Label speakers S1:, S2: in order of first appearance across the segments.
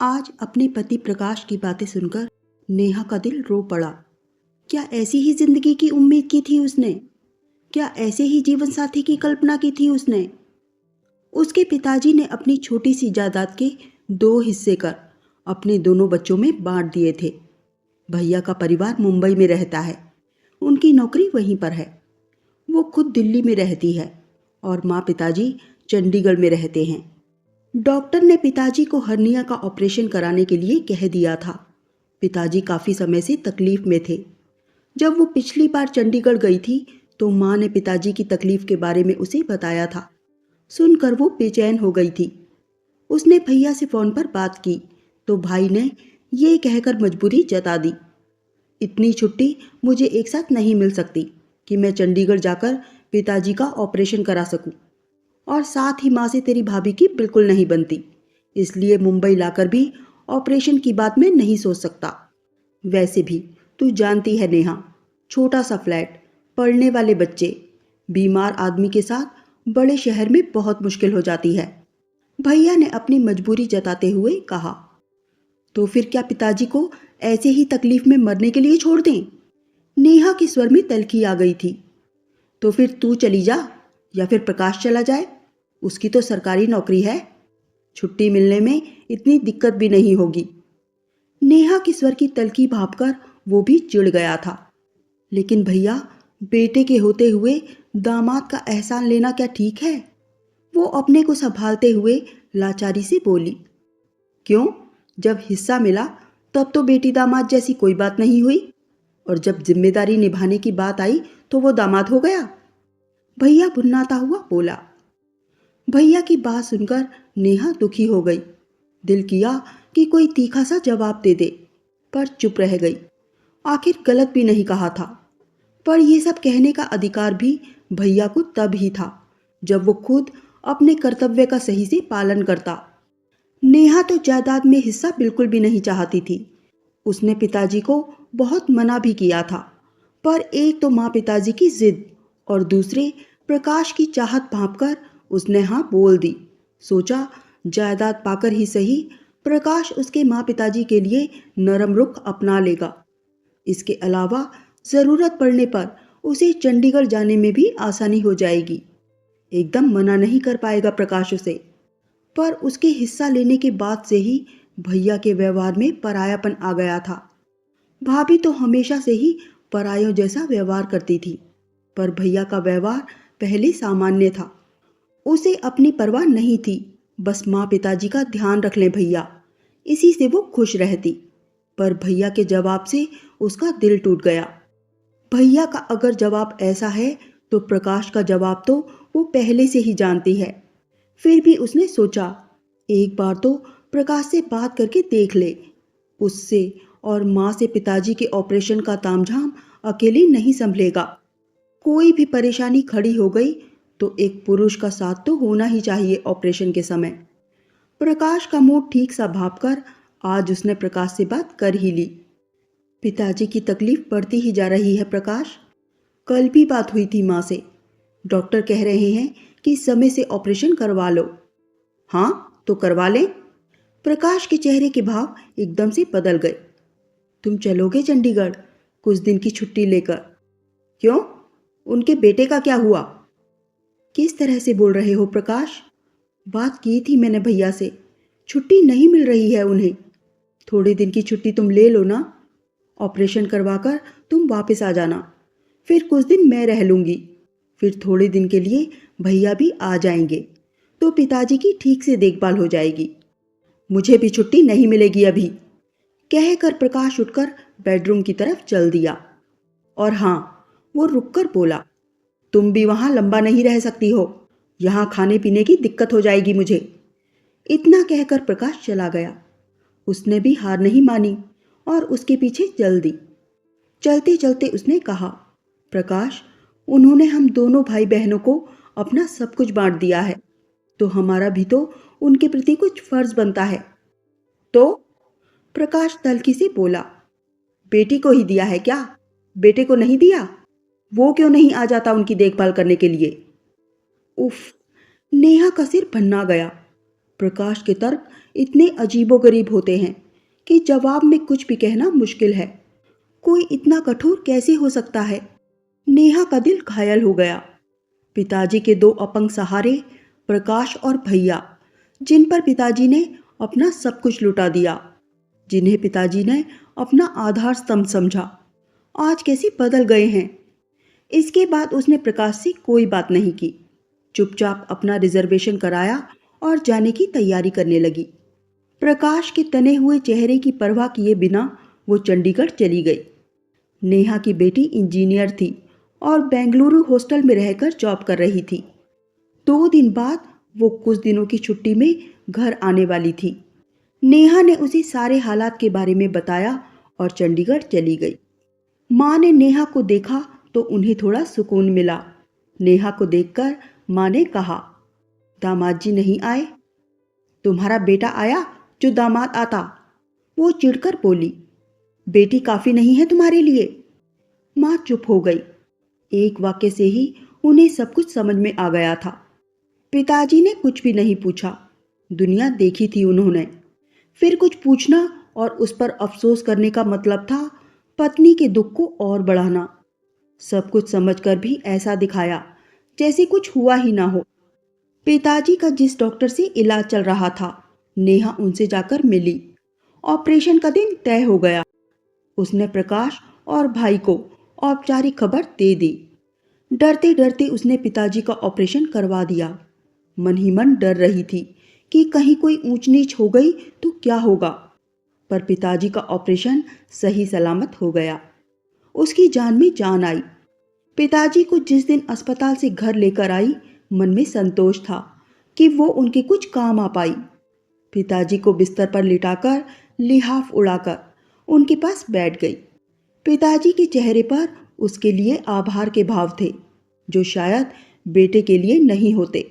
S1: आज अपने पति प्रकाश की बातें सुनकर नेहा का दिल रो पड़ा। क्या ऐसी ही जिंदगी की उम्मीद की थी उसने? क्या ऐसे ही जीवन साथी की कल्पना की थी उसने? उसके पिताजी ने अपनी छोटी सी जायदाद के 2 हिस्से कर अपने दोनों बच्चों में बांट दिए थे। भैया का परिवार मुंबई में रहता है, उनकी नौकरी वहीं पर है। वो खुद दिल्ली में रहती है और माँ पिताजी चंडीगढ़ में रहते हैं। डॉक्टर ने पिताजी को हर्निया का ऑपरेशन कराने के लिए कह दिया था। पिताजी काफ़ी समय से तकलीफ में थे। जब वो पिछली बार चंडीगढ़ गई थी तो माँ ने पिताजी की तकलीफ के बारे में उसे बताया था। सुनकर वो बेचैन हो गई थी। उसने भैया से फ़ोन पर बात की तो भाई ने ये कहकर मजबूरी जता दी, इतनी छुट्टी मुझे एक साथ नहीं मिल सकती कि मैं चंडीगढ़ जाकर पिताजी का ऑपरेशन करा सकूं, और साथ ही माँ से तेरी भाभी की बिल्कुल नहीं बनती, इसलिए मुंबई लाकर भी ऑपरेशन की बात मैं नहीं सोच सकता। वैसे भी तू जानती है नेहा, छोटा सा फ्लैट, पढ़ने वाले बच्चे, बीमार आदमी के साथ बड़े शहर में बहुत मुश्किल हो जाती है। भैया ने अपनी मजबूरी जताते हुए कहा। तो फिर क्या पिताजी को ऐसे ही तकलीफ में मरने के लिए छोड़ दें? नेहा के स्वर में तल्खी आ गई थी। तो फिर तू चली जा या फिर प्रकाश चला जाए, उसकी तो सरकारी नौकरी है, छुट्टी मिलने में इतनी दिक्कत भी नहीं होगी। नेहा के स्वर की तल्खी भांपकर वो भी चिढ़ गया था। लेकिन भैया, बेटे के होते हुए दामाद का एहसान लेना क्या ठीक है? वो अपने को संभालते हुए लाचारी से बोली। क्यों? जब हिस्सा मिला तब तो बेटी दामाद जैसी कोई बात नहीं हुई, और जब जिम्मेदारी निभाने की बात आई तो वो दामाद हो गया। भैया भुन्नाता हुआ बोला। भैया की बात सुनकर नेहा दुखी हो गई। दिल किया कि कोई तीखा सा जवाब दे दे, पर चुप रह गई। आखिर गलत भी नहीं कहा था, पर यह सब कहने का अधिकार भी भैया को तब ही था जब वो खुद अपने कर्तव्य का सही से पालन करता। नेहा तो जायदाद में हिस्सा बिल्कुल भी नहीं चाहती थी। उसने पिताजी को बहुत मना भी किया था, पर एक तो माँ पिताजी की जिद और दूसरे प्रकाश की चाहत भांपकर उसने हाँ बोल दी। सोचा जायदाद पाकर ही सही प्रकाश उसके माँ पिताजी के लिए नरम रुख अपना लेगा। इसके अलावा ज़रूरत पड़ने पर उसे चंडीगढ़ जाने में भी आसानी हो जाएगी। एकदम मना नहीं कर पाएगा प्रकाश उसे। पर उसके हिस्सा लेने के बाद से ही भैया के व्यवहार में परायापन आ गया था। भाभी तो हमेशा से ही परायों जैसा व्यवहार करती थी, पर भैया का व्यवहार पहले सामान्य था। उसे अपनी परवाह नहीं थी, बस माँ पिताजी का ध्यान रख ले भैया, इसी से वो खुश रहती। पर भैया के जवाब से उसका दिल टूट गया। भैया का अगर जवाब ऐसा है तो प्रकाश का जवाब तो वो पहले से ही जानती है। फिर भी उसने सोचा एक बार तो प्रकाश से बात करके देख ले। उससे और माँ से पिताजी के ऑपरेशन का तामझाम अकेले नहीं संभलेगा। कोई भी परेशानी खड़ी हो गई तो एक पुरुष का साथ तो होना ही चाहिए ऑपरेशन के समय। प्रकाश का मूड ठीक सा भांपकर आज उसने प्रकाश से बात कर ही ली। पिताजी की तकलीफ बढ़ती ही जा रही है प्रकाश। कल भी बात हुई थी माँ से, डॉक्टर कह रहे हैं कि समय से ऑपरेशन करवा लो। हाँ तो करवा लें। प्रकाश के चेहरे के भाव एकदम से बदल गए। तुम चलोगे चंडीगढ़ कुछ दिन की छुट्टी लेकर? क्यों, उनके बेटे का क्या हुआ? किस तरह से बोल रहे हो प्रकाश? बात की थी मैंने भैया से, छुट्टी नहीं मिल रही है उन्हें। थोड़े दिन की छुट्टी तुम ले लो ना, ऑपरेशन करवाकर तुम वापस आ जाना, फिर कुछ दिन मैं रह लूँगी, फिर थोड़े दिन के लिए भैया भी आ जाएंगे तो पिताजी की ठीक से देखभाल हो जाएगी। मुझे भी छुट्टी नहीं मिलेगी अभी, कहकर प्रकाश उठकर बेडरूम की तरफ चल दिया। और हाँ, वो रुककर बोला, तुम भी वहाँ लंबा नहीं रह सकती हो, यहाँ खाने पीने की दिक्कत हो जाएगी मुझे। इतना कहकर प्रकाश चला गया। उसने भी हार नहीं मानी और उसके पीछे चल दी। चलते चलते उसने कहा, प्रकाश, उन्होंने हम दोनों भाई बहनों को अपना सब कुछ बांट दिया है, तो हमारा भी तो उनके प्रति कुछ फर्ज बनता है। तो प्रकाश तल्खी से बोला, बेटी को ही दिया है क्या? बेटे को नहीं दिया? वो क्यों नहीं आ जाता उनकी देखभाल करने के लिए? उफ, नेहा का सिर भन्ना गया। प्रकाश के तर्क इतने अजीबोगरीब होते हैं कि जवाब में कुछ भी कहना मुश्किल है। कोई इतना कठोर कैसे हो सकता है? नेहा का दिल घायल हो गया। पिताजी के दो अपंग सहारे, प्रकाश और भैया, जिन पर पिताजी ने अपना सब कुछ लुटा दिया, जिन्हें पिताजी ने अपना आधार स्तंभ समझा, आज कैसे बदल गए हैं। इसके बाद उसने प्रकाश से कोई बात नहीं की। चुपचाप अपना रिजर्वेशन कराया और जाने की तैयारी करने लगी। प्रकाश के तने हुए चेहरे की परवाह किए बिना वो चंडीगढ़ चली गई। नेहा की बेटी इंजीनियर थी और बेंगलुरु हॉस्टल में रहकर जॉब कर रही थी। 2 दिन बाद वो कुछ दिनों की छुट्टी में घर आने वाली थी। नेहा ने उसे सारे हालात के बारे में बताया और चंडीगढ़ चली गई। माँ ने नेहा को देखा तो उन्हें थोड़ा सुकून मिला। नेहा को देखकर माँ ने कहा, दामाद जी नहीं आए? तुम्हारा बेटा आया जो दामाद आता। वो चिढ़कर बोली, बेटी काफी नहीं है तुम्हारे लिए? माँ चुप हो गई। एक वाक्य से ही उन्हें सब कुछ समझ में आ गया था। पिताजी ने कुछ भी नहीं पूछा। दुनिया देखी थी उन्होंने। फिर कुछ पूछना और उस पर अफसोस करने का मतलब था पत्नी के दुख को और बढ़ाना। सब कुछ समझकर भी ऐसा दिखाया जैसे कुछ हुआ ही ना हो। पिताजी का जिस डॉक्टर से इलाज चल रहा था, नेहा उनसे जाकर मिली। ऑपरेशन का दिन तय हो गया। उसने प्रकाश और भाई को औपचारिक खबर दे दी। डरते डरते उसने पिताजी का ऑपरेशन करवा दिया। मन ही मन डर रही थी कि कहीं कोई ऊंच नीच हो गई तो क्या होगा। पर पिताजी का ऑपरेशन सही सलामत हो गया। उसकी जान में जान आई। पिताजी को जिस दिन अस्पताल से घर लेकर आई, मन में संतोष था कि वो उनके कुछ काम आ पाई। पिताजी को बिस्तर पर लिटाकर लिहाफ उड़ाकर उनके पास बैठ गई। पिताजी के चेहरे पर उसके लिए आभार के भाव थे, जो शायद बेटे के लिए नहीं होते।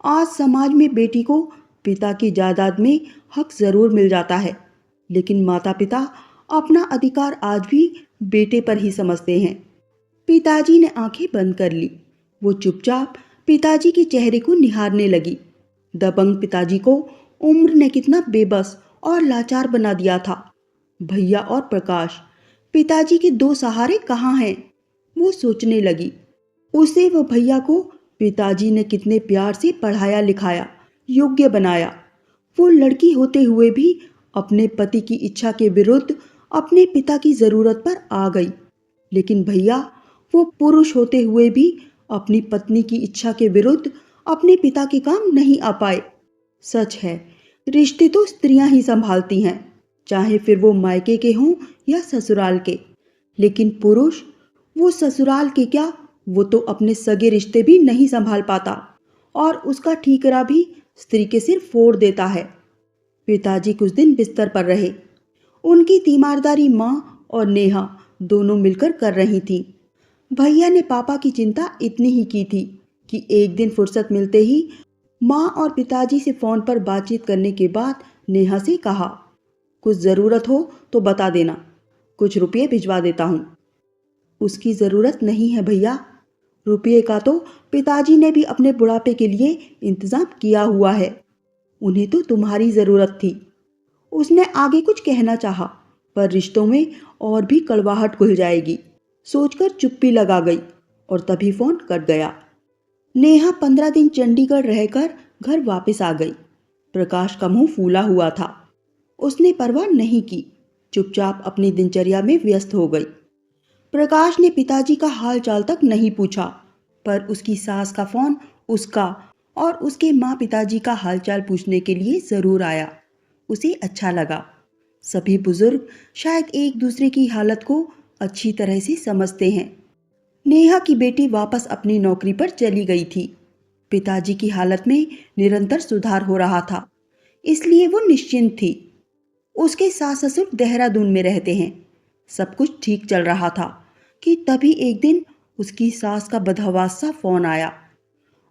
S1: आज समाज में बेटी को पिता की जायदाद में हक जरूर मिल जाता है, लेकिन माता पिता अपना अधिकार आज भी बेटे पर ही समझते हैं। पिताजी ने आंखें बंद कर ली। वो चुपचाप पिताजी के चेहरे को निहारने लगी। दबंग पिताजी को उम्र ने कितना बेबस और लाचार बना दिया था। भैया और प्रकाश, पिताजी के दो सहारे कहाँ हैं? वो सोचने लगी। उसे व भैया को पिताजी ने कितने प्यार से पढ़ाया लिखाया, योग्य बनाया। वो लड़की होते हुए भी अपने पति की इच्छा के विरुद्ध अपने पिता की जरूरत पर आ गई। लेकिन भैया, वो पुरुष होते हुए भी अपनी पत्नी की इच्छा के विरुद्ध अपने पिता के काम नहीं आ पाए। सच है, रिश्ते तो स्त्रियां ही संभालती हैं, चाहे फिर वो मायके के हों या ससुराल के। लेकिन पुरुष, वो ससुराल के क्या, वो तो अपने सगे रिश्ते भी नहीं संभाल पाता और उसका ठीकरा भी स्त्री के सिर फोड़ देता है। पिताजी कुछ दिन बिस्तर पर रहे। उनकी तीमारदारी माँ और नेहा दोनों मिलकर कर रही थी। भैया ने पापा की चिंता इतनी ही की थी कि एक दिन फुर्सत मिलते ही माँ और पिताजी से फोन पर बातचीत करने के बाद नेहा से कहा, कुछ ज़रूरत हो तो बता देना, कुछ रुपये भिजवा देता हूँ। उसकी ज़रूरत नहीं है भैया। रुपये का तो पिताजी ने भी अपने बुढ़ापे के लिए इंतज़ाम किया हुआ है। उन्हें तो तुम्हारी ज़रूरत थी। उसने आगे कुछ कहना चाहा, पर रिश्तों में और भी कड़वाहट घुल जाएगी सोचकर चुप्पी लगा गई और तभी फ़ोन कट गया। नेहा 15 दिन चंडीगढ़ रहकर घर वापस आ गई। प्रकाश का मुंह फूला हुआ था। उसने परवाह नहीं की, चुपचाप अपनी दिनचर्या में व्यस्त हो गई। प्रकाश ने पिताजी का हाल चाल तक नहीं पूछा, पर उसकी सास का फोन उसका और उसके माँ पिताजी का हालचाल पूछने के लिए जरूर आया। उसे अच्छा लगा। सभी बुजुर्ग शायद एक दूसरे की हालत को अच्छी तरह से समझते हैं। नेहा की बेटी वापस अपनी नौकरी पर चली गई थी। पिताजी की हालत में निरंतर सुधार हो रहा था, इसलिए वो निश्चिंत थी। उसके सास ससुर देहरादून में रहते हैं। सब कुछ ठीक चल रहा था कि तभी एक दिन उसकी सास का बदहवास सा फोन आया।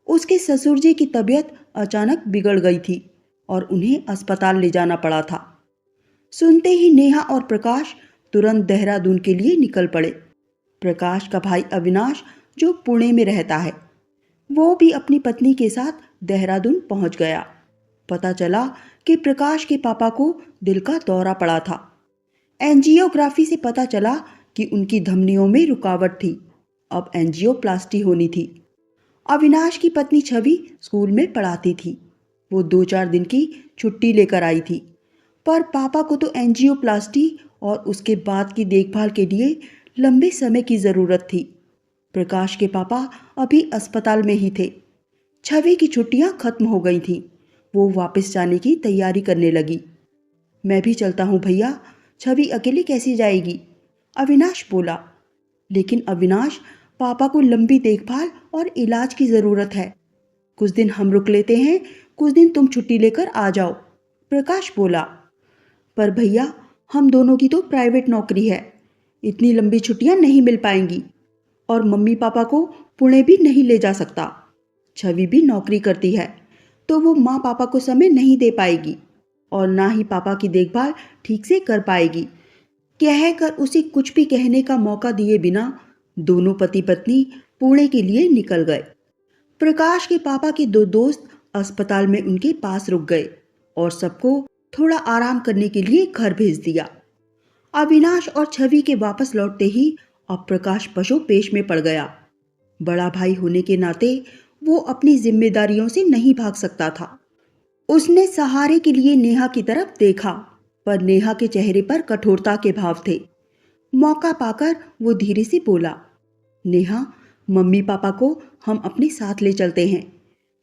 S1: उसके ससुर जी की तबीयत अचानक बिगड़ गई थी और उन्हें अस्पताल ले जाना पड़ा था। सुनते ही नेहा और प्रकाश तुरंत देहरादून के लिए निकल पड़े। प्रकाश का भाई अविनाश, जो पुणे में रहता है, वो भी अपनी पत्नी के साथ देहरादून पहुंच गया। पता चला कि प्रकाश के पापा को दिल का दौरा पड़ा था। एंजियोग्राफी से पता चला कि उनकी धमनियों में रुकावट थी। अब एंजियोप्लास्टी होनी थी। अविनाश की पत्नी छवि स्कूल में पढ़ाती थी। वो 2-4 दिन की छुट्टी लेकर आई थी, पर पापा को तो एंजियोप्लास्टी और उसके बाद की देखभाल के लिए लंबे समय की ज़रूरत थी। प्रकाश के पापा अभी अस्पताल में ही थे। छवि की छुट्टियां खत्म हो गई थीं। वो वापस जाने की तैयारी करने लगी। मैं भी चलता हूँ भैया, छवि अकेले कैसे जाएगी? अविनाश बोला। लेकिन अविनाश, पापा को लंबी देखभाल और इलाज की ज़रूरत है। कुछ दिन हम रुक लेते हैं, कुछ दिन तुम छुट्टी लेकर आ जाओ, प्रकाश बोला। पर भैया, हम दोनों की तो प्राइवेट नौकरी है, इतनी लंबी छुट्टियां नहीं मिल पाएंगी। और मम्मी पापा को पुणे भी नहीं ले जा सकता। छवि भी नौकरी करती है, तो वो माँ पापा को समय नहीं दे पाएगी और ना ही पापा की देखभाल ठीक से कर पाएगी। कहकर उसे कुछ भी कहने का मौका दिए बिना दोनों पति पत्नी पुणे के लिए निकल गए। प्रकाश के पापा के 2 दोस्त अस्पताल में उनके पास रुक गए और सबको थोड़ा आराम करने के लिए घर भेज दिया। अविनाश और छवि के वापस लौटते ही अब प्रकाश पशु पेश में पड़ गया। बड़ा भाई होने के नाते वो अपनी जिम्मेदारियों से नहीं भाग सकता था। उसने सहारे के लिए नेहा की तरफ देखा, पर नेहा के चेहरे पर कठोरता के भाव थे। मौका पाकर वो धीरे से बोला, नेहा, मम्मी पापा को हम अपने साथ ले चलते हैं।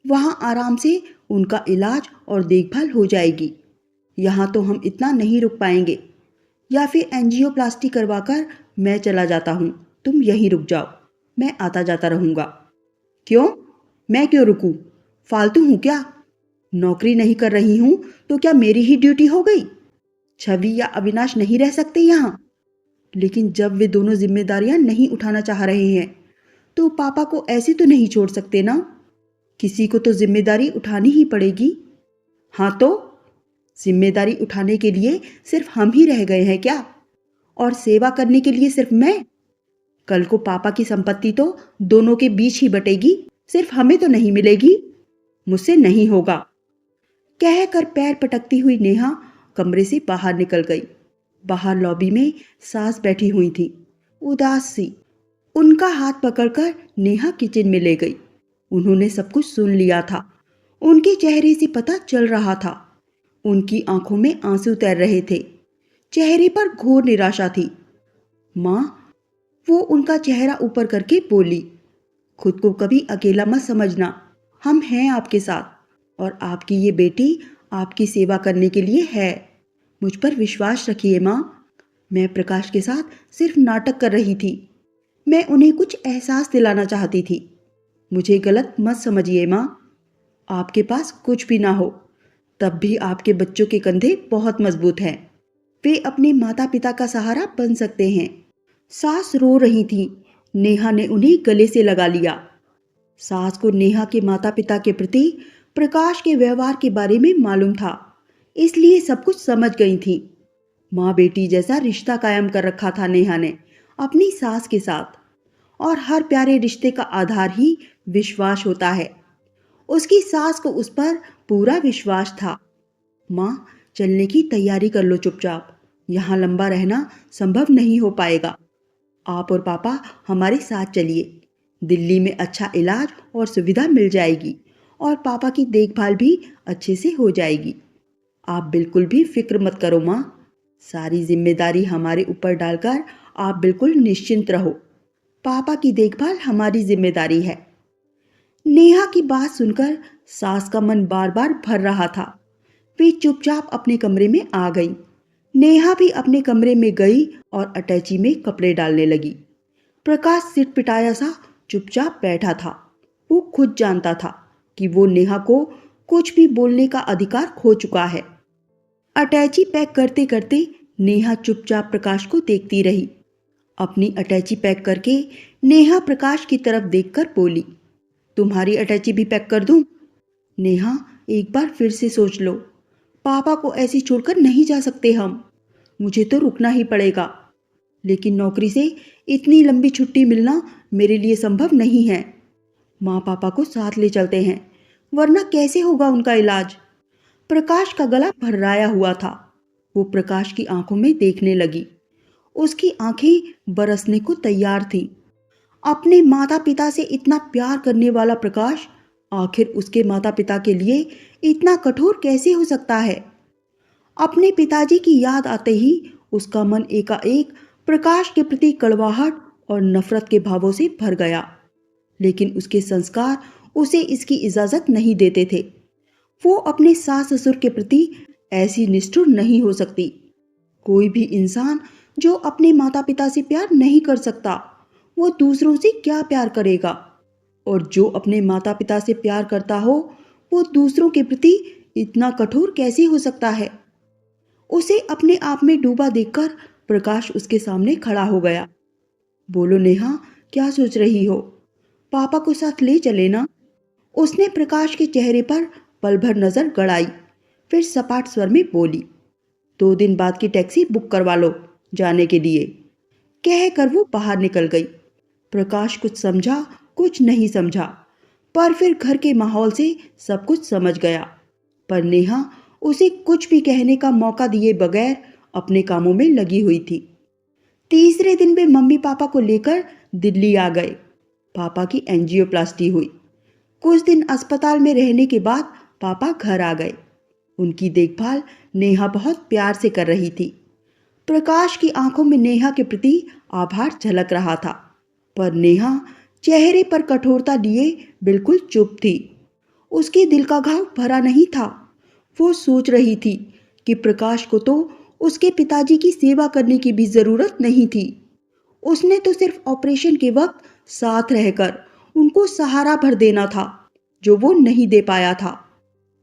S1: वहां आराम से उनका इलाज और देखभाल हो जाएगी। यहाँ तो हम इतना नहीं रुक पाएंगे। या फिर एंजियोप्लास्टी करवाकर मैं चला जाता हूँ, तुम यहीं रुक जाओ, मैं आता जाता रहूँगा। क्यों? मैं क्यों रुकूं? फालतू हूँ क्या? नौकरी नहीं कर रही हूँ तो क्या मेरी ही ड्यूटी हो गई? छवि या अविनाश नहीं रह सकते यहाँ। लेकिन जब वे दोनों जिम्मेदारियां नहीं उठाना चाह रहे हैं तो पापा को ऐसे तो नहीं छोड़ सकते ना। किसी को तो जिम्मेदारी उठानी ही पड़ेगी। हाँ तो जिम्मेदारी उठाने के लिए सिर्फ हम ही रह गए हैं क्या? और सेवा करने के लिए सिर्फ मैं? कल को पापा की संपत्ति तो दोनों के बीच ही बटेगी, सिर्फ हमें तो नहीं मिलेगी। मुझसे नहीं होगा। कहकर पैर पटकती हुई नेहा कमरे से बाहर निकल गई। बाहर लॉबी में सास बैठी हुई थी, उदास सी। उनका हाथ पकड़कर नेहा किचन में ले गई। उन्होंने सब कुछ सुन लिया था। उनके चेहरे से पता चल रहा था। उनकी आंखों में आंसू तैर रहे थे। चेहरे पर घोर निराशा थी। माँ, वो उनका चेहरा ऊपर करके बोली, खुद को कभी अकेला मत समझना, हम हैं आपके साथ और आपकी ये बेटी आपकी सेवा करने के लिए है। मुझ पर विश्वास रखिए माँ। मैं प्रकाश के साथ सिर्फ नाटक कर रही थी। मैं उन्हें कुछ एहसास दिलाना चाहती थी। मुझे गलत मत समझिए माँ। आपके पास कुछ भी ना हो, तब भी आपके बच्चों के कंधे बहुत मजबूत हैं। वे अपने माता पिता का सहारा बन सकते हैं। सास रो रही थी। नेहा ने उन्हें गले से लगा लिया। सास को नेहा के माता पिता के प्रति प्रकाश के व्यवहार के बारे में मालूम था, इसलिए सब कुछ समझ गई थी। माँ बेटी जैसा रिश्ता कायम कर रखा था नेहा ने अपनी सास के साथ, और हर प्यारे रिश्ते का आधार ही विश्वास होता है। उसकी सास को उस पर पूरा विश्वास था। माँ, चलने की तैयारी कर लो चुपचाप, यहाँ लंबा रहना संभव नहीं हो पाएगा। आप और पापा हमारे साथ चलिए। दिल्ली में अच्छा इलाज और सुविधा मिल जाएगी और पापा की देखभाल भी अच्छे से हो जाएगी। आप बिल्कुल भी फिक्र मत करो माँ। सारी जिम्मेदारी हमारे ऊपर डालकर आप बिल्कुल निश्चिंत रहो। पापा की देखभाल हमारी जिम्मेदारी है। नेहा की बात सुनकर सास का मन बार बार भर रहा था। वे चुपचाप अपने कमरे में आ गई। नेहा भी अपने कमरे में गई और अटैची में कपड़े डालने लगी। प्रकाश सिर पिटाया सा चुपचाप बैठा था। वो खुद जानता था कि वो नेहा को कुछ भी बोलने का अधिकार खो चुका है। अटैची पैक करते करते नेहा चुपचाप प्रकाश को देखती रही। अपनी अटैची पैक करके नेहा प्रकाश की तरफ देखकर बोली, तुम्हारी अटैची भी पैक कर दूं? नेहा, एक बार फिर से सोच लो। पापा को ऐसे छोड़कर नहीं जा सकते हम। मुझे तो रुकना ही पड़ेगा, लेकिन नौकरी से इतनी लंबी छुट्टी मिलना मेरे लिए संभव नहीं है। माँ पापा को साथ ले चलते हैं, वरना कैसे होगा उनका इलाज? प्रकाश का गला भर्राया हुआ था। वो प्रकाश की आंखों में देखने लगी। उसकी आंखें बरसने को तैयार थीं। अपने माता पिता से इतना प्यार करने वाला प्रकाश आखिर उसके माता पिता के लिए इतना कठोर कैसे हो सकता है? अपने पिताजी की याद आते ही उसका मन एकाएक प्रकाश के प्रति कड़वाहट और नफरत के भावों से भर गया। लेकिन उसके संस्कार उसे इसकी इजाजत नहीं देते थे। वो अपने सास ससुर के प्रति ऐसी निष्ठुर नहीं हो सकती। कोई भी इंसान जो अपने माता पिता से प्यार नहीं कर सकता, वो दूसरों से क्या प्यार करेगा? और जो अपने माता पिता से प्यार करता हो, वो दूसरों के प्रति इतना कठोर कैसे हो सकता है? उसे अपने आप में डूबा देखकर प्रकाश उसके सामने खड़ा हो गया। बोलो नेहा, क्या सोच रही हो? पापा को साथ ले चले ना? उसने प्रकाश के चेहरे पर पल भर नजर गड़ाई, फिर सपाट स्वर में बोली, 2 दिन बाद की टैक्सी बुक करवा लो जाने के लिए। कहकर वो बाहर निकल गई। प्रकाश कुछ समझा, कुछ नहीं समझा, पर फिर घर के माहौल से सब कुछ समझ गया। पर नेहा उसे कुछ भी कहने का मौका दिए बगैर अपने कामों में लगी हुई थी। तीसरे दिन वे मम्मी पापा को लेकर दिल्ली आ गए। पापा की एंजियोप्लास्टी हुई। कुछ दिन अस्पताल में रहने के बाद पापा घर आ गए। उनकी देखभाल नेहा बहुत प्यार से कर रही थी। प्रकाश की आंखों में नेहा के प्रति आभार झलक रहा था, पर नेहा चेहरे पर कठोरता लिए बिल्कुल चुप थी। उसके दिल का घाव भरा नहीं था। वो सोच रही थी कि प्रकाश को तो उसके पिताजी की सेवा करने की भी जरूरत नहीं थी। उसने तो सिर्फ ऑपरेशन के वक्त साथ रहकर उनको सहारा भर देना था, जो वो नहीं दे पाया था।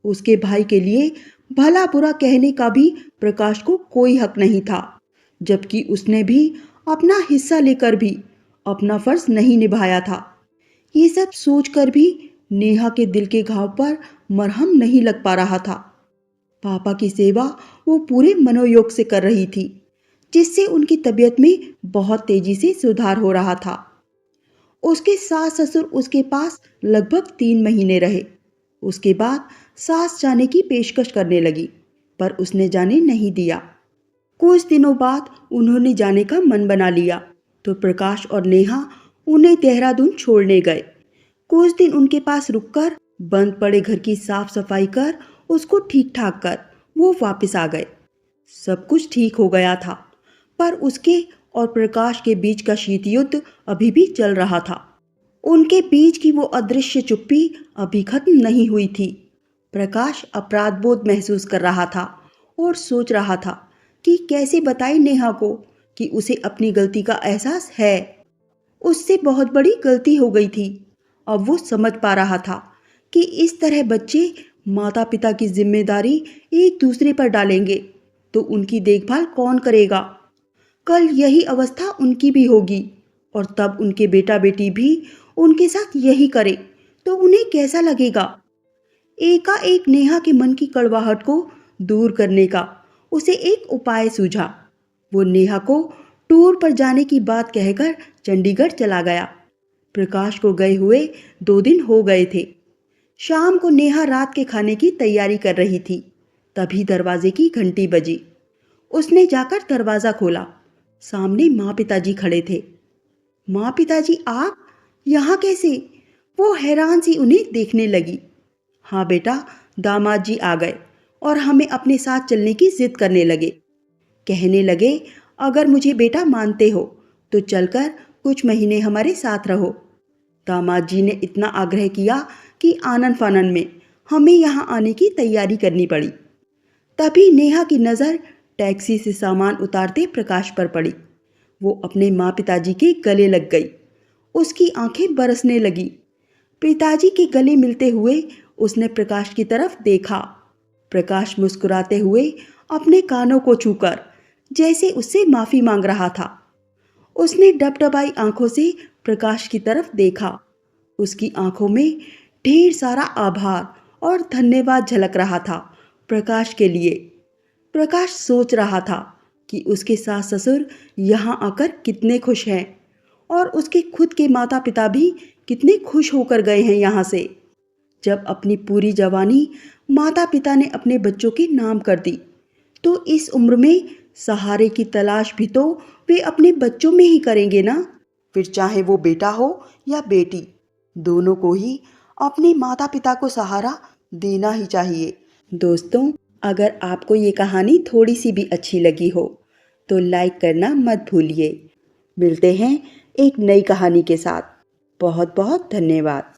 S1: उसके भाई के लिए भला बुरा कहने का भी प्रकाश को कोई हक नहीं था, जबकि उसने भी अपना हिस्सा लेकर भी अपना फर्ज नहीं निभाया था। ये सब सोचकर भी नेहा के दिल के घाव पर मरहम नहीं लग पा रहा था। पापा की सेवा वो पूरे मनोयोग से कर रही थी, जिससे उनकी तबीयत में बहुत तेजी से सुधार हो रहा था। उसके सास ससुर उसके पास लगभग 3 महीने रहे। उसके बाद सास जाने की पेशकश करने लगी, पर उसने जाने नहीं दिया। कुछ दिनों बाद उन्होंने जाने का मन बना लिया, तो प्रकाश और नेहा उन्हें देहरादून छोड़ने गए। कुछ दिन उनके पास रुककर बंद पड़े घर की साफ सफाई कर उसको ठीक ठाक कर वो वापस आ गए। सब कुछ ठीक हो गया था, पर उसके और प्रकाश के बीच का शीत युद्ध अभी भी चल रहा था। उनके बीच की वो अदृश्य चुप्पी अभी खत्म नहीं हुई थी। प्रकाश अपराध बोध महसूस कर रहा था और सोच रहा था कि कैसे बताए नेहा को कि उसे अपनी गलती का एहसास है। उससे बहुत बड़ी गलती हो गई थी। अब वो समझ पा रहा था कि इस तरह बच्चे माता पिता की जिम्मेदारी एक दूसरे पर डालेंगे तो उनकी देखभाल कौन करेगा? कल यही अवस्था उनकी भी होगी, और तब उनके बेटा बेटी भी उनके साथ यही करे तो उन्हें कैसा लगेगा? एकाएक नेहा के मन की कड़वाहट को दूर करने का उसे एक उपाय सूझा। वो नेहा को टूर पर जाने की बात कहकर चंडीगढ़ चला गया। प्रकाश को गए हुए 2 दिन हो गए थे। शाम को नेहा रात के खाने की तैयारी कर रही थी, तभी दरवाजे की घंटी बजी। उसने जाकर दरवाजा खोला। सामने माँ पिताजी खड़े थे। माँ पिताजी, आप यहाँ कैसे? वो हैरान सी उन्हें देखने लगी। हाँ बेटा, दामाद जी आ गए और हमें अपने साथ चलने की जिद करने लगे। कहने लगे, अगर मुझे बेटा मानते हो तो चलकर कुछ महीने हमारे साथ रहो। दामाद जी ने इतना आग्रह किया कि आनन फानन में हमें यहाँ आने की तैयारी करनी पड़ी। तभी नेहा की नज़र टैक्सी से सामान उतारते प्रकाश पर पड़ी। वो अपने माँ पिताजी के गले लग गई। उसकी आंखें बरसने लगी। पिताजी के गले मिलते हुए उसने प्रकाश की तरफ देखा। प्रकाश मुस्कुराते हुए अपने कानों को छूकर जैसे उससे माफ़ी मांग रहा था। उसने डबडबाई आंखों से प्रकाश की तरफ देखा। उसकी आंखों में ढेर सारा आभार और धन्यवाद झलक रहा था प्रकाश के लिए। प्रकाश सोच रहा था कि उसके सास ससुर यहाँ आकर कितने खुश हैं, और उसके खुद के माता पिता भी कितने खुश होकर गए हैं यहाँ से। जब अपनी पूरी जवानी माता पिता ने अपने बच्चों के नाम कर दी, तो इस उम्र में सहारे की तलाश भी तो वे अपने बच्चों में ही करेंगे ना। फिर चाहे वो बेटा हो या बेटी, दोनों को ही अपने माता पिता को सहारा देना ही चाहिए। दोस्तों, अगर आपको ये कहानी थोड़ी सी भी अच्छी लगी हो तो लाइक करना मत भूलिए। मिलते हैं एक नई कहानी के साथ। बहुत बहुत धन्यवाद।